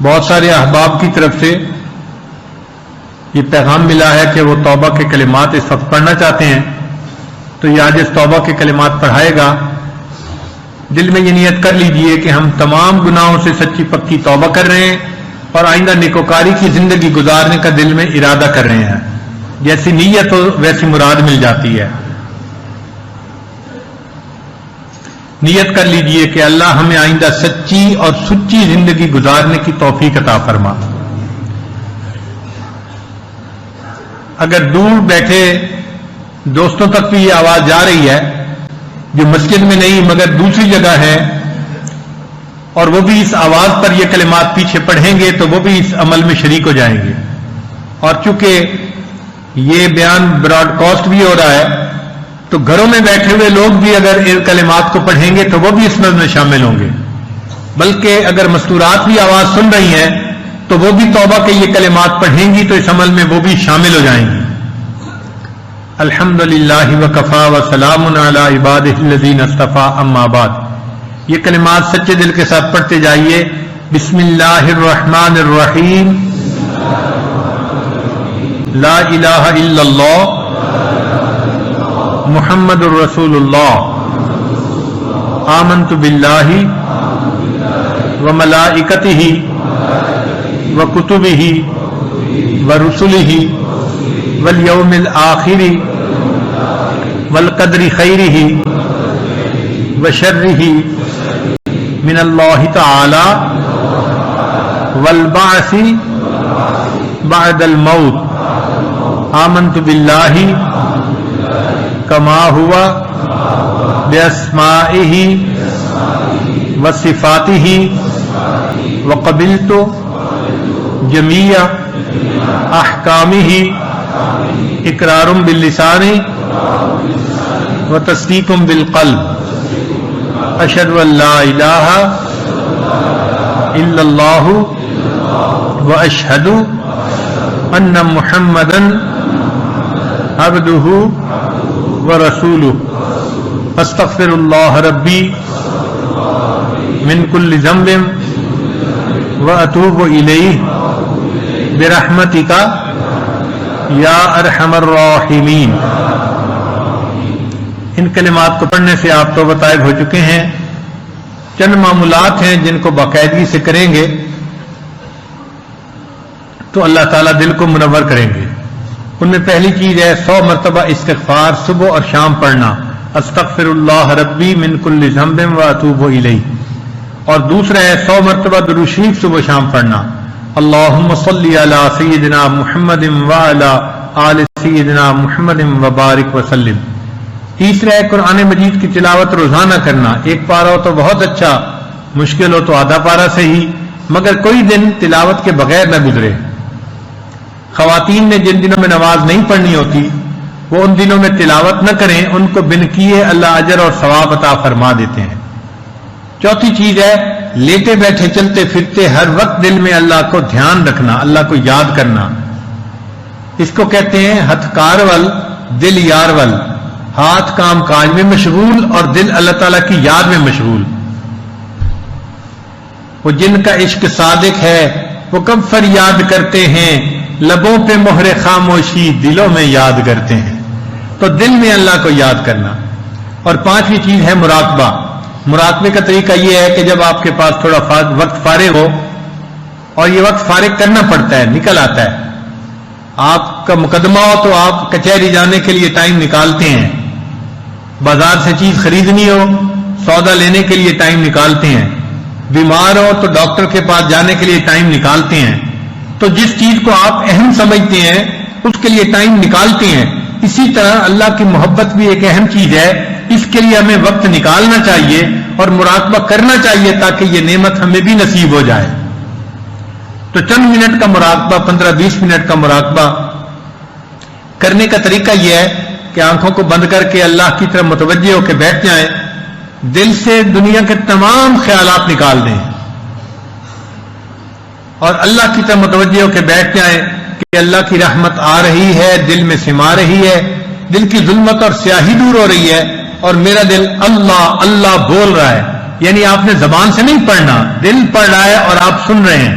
بہت سارے احباب کی طرف سے یہ پیغام ملا ہے کہ وہ توبہ کے کلمات اس وقت پڑھنا چاہتے ہیں، تو یہ آج اس توبہ کے کلمات پڑھائے گا۔ دل میں یہ نیت کر لیجئے کہ ہم تمام گناہوں سے سچی پکی توبہ کر رہے ہیں اور آئندہ نیکوکاری کی زندگی گزارنے کا دل میں ارادہ کر رہے ہیں۔ جیسی نیت ہو ویسی مراد مل جاتی ہے۔ نیت کر لیجئے کہ اللہ ہمیں آئندہ سچی اور سچی زندگی گزارنے کی توفیق عطا فرما۔ اگر دور بیٹھے دوستوں تک بھی یہ آواز جا رہی ہے جو مسجد میں نہیں مگر دوسری جگہ ہے، اور وہ بھی اس آواز پر یہ کلمات پیچھے پڑھیں گے تو وہ بھی اس عمل میں شریک ہو جائیں گے، اور چونکہ یہ بیان براڈ کاسٹ بھی ہو رہا ہے تو گھروں میں بیٹھے ہوئے لوگ بھی اگر ان کلمات کو پڑھیں گے تو وہ بھی اس میں شامل ہوں گے، بلکہ اگر مستورات بھی آواز سن رہی ہیں تو وہ بھی توبہ کے یہ کلمات پڑھیں گی تو اس عمل میں وہ بھی شامل ہو جائیں گی۔ الحمدللہ وکفا وسلام علی عبادہ الذین اصطفیٰ، اما بعد۔ یہ کلمات سچے دل کے ساتھ پڑھتے جائیے۔ بسم اللہ الرحمن الرحیم، لا الہ الا اللہ محمد الرسول اللہ، آمنت باللہ وملائکتہ وکتبہ ورسلہ والیوم الآخر والقدر خیرہ وشرہ من اللہ تعالی والبعث بعد الموت، آمنت باللہ کما ہوا باسمائہ وصفاتہ وقبلت جمیع احکامہ اقرار باللسان وتصدیق بالقلب، اشہد ان لا الہ الا اللہ واشہد ان محمدا عبدہ ورسولہ، استغفر اللہ ربی من کل ذنب واتوب الیہ برحمتک یا ارحم الراحمین۔ ان کلمات کو پڑھنے سے آپ توبہ طائب ہو چکے ہیں۔ چند معمولات ہیں جن کو باقاعدگی سے کریں گے تو اللہ تعالیٰ دل کو منور کریں گے۔ ان میں پہلی چیز ہے 100 مرتبہ استغفار صبح اور شام پڑھنا، استغفر اللہ ربی من کل ذنب واتوب الیہ، اور دوسرا ہے 100 مرتبہ درود شریف صبح و شام پڑھنا، اللہم صلی علی سیدنا محمد وعلی آل سیدنا محمد وبارک وسلم۔ تیسرا ہے قرآن مجید کی تلاوت روزانہ کرنا، ایک پارہ ہو تو بہت اچھا، مشکل ہو تو آدھا پارہ سے ہی، مگر کوئی دن تلاوت کے بغیر نہ گزرے۔ خواتین نے جن دنوں میں نماز نہیں پڑھنی ہوتی وہ ان دنوں میں تلاوت نہ کریں، ان کو بن کیے اللہ اجر اور ثواب عطا فرما دیتے ہیں۔ چوتھی چیز ہے لیٹے بیٹھے چلتے پھرتے ہر وقت دل میں اللہ کو دھیان رکھنا، اللہ کو یاد کرنا۔ اس کو کہتے ہیں ہتھ کار ول دل یار ول، ہاتھ کام کاج میں مشغول اور دل اللہ تعالیٰ کی یاد میں مشغول۔ وہ جن کا عشق صادق ہے وہ کب فریاد کرتے ہیں، لبوں پہ مہر خاموشی دلوں میں یاد کرتے ہیں۔ تو دل میں اللہ کو یاد کرنا۔ اور پانچویں چیز ہے مراقبہ۔ مراقبے کا طریقہ یہ ہے کہ جب آپ کے پاس تھوڑا وقت فارغ ہو، اور یہ وقت فارغ کرنا پڑتا ہے، نکل آتا ہے، آپ کا مقدمہ ہو تو آپ کچہری جانے کے لیے ٹائم نکالتے ہیں، بازار سے چیز خریدنی ہو، سودا لینے کے لیے ٹائم نکالتے ہیں، بیمار ہو تو ڈاکٹر کے پاس جانے کے لیے ٹائم نکالتے ہیں۔ تو جس چیز کو آپ اہم سمجھتے ہیں اس کے لیے ٹائم نکالتے ہیں۔ اسی طرح اللہ کی محبت بھی ایک اہم چیز ہے، اس کے لیے ہمیں وقت نکالنا چاہیے اور مراقبہ کرنا چاہیے تاکہ یہ نعمت ہمیں بھی نصیب ہو جائے۔ تو چند منٹ کا مراقبہ، 15-20 منٹ کا مراقبہ کرنے کا طریقہ یہ ہے کہ آنکھوں کو بند کر کے اللہ کی طرف متوجہ ہو کے بیٹھ جائیں، دل سے دنیا کے تمام خیالات نکال دیں اور اللہ کی طرف متوجہ ہو کے بیٹھ جائیں کہ اللہ کی رحمت آ رہی ہے، دل میں سما رہی ہے، دل کی ظلمت اور سیاہی دور ہو رہی ہے، اور میرا دل اللہ اللہ بول رہا ہے۔ یعنی آپ نے زبان سے نہیں پڑھنا، دل پڑھ رہا ہے اور آپ سن رہے ہیں۔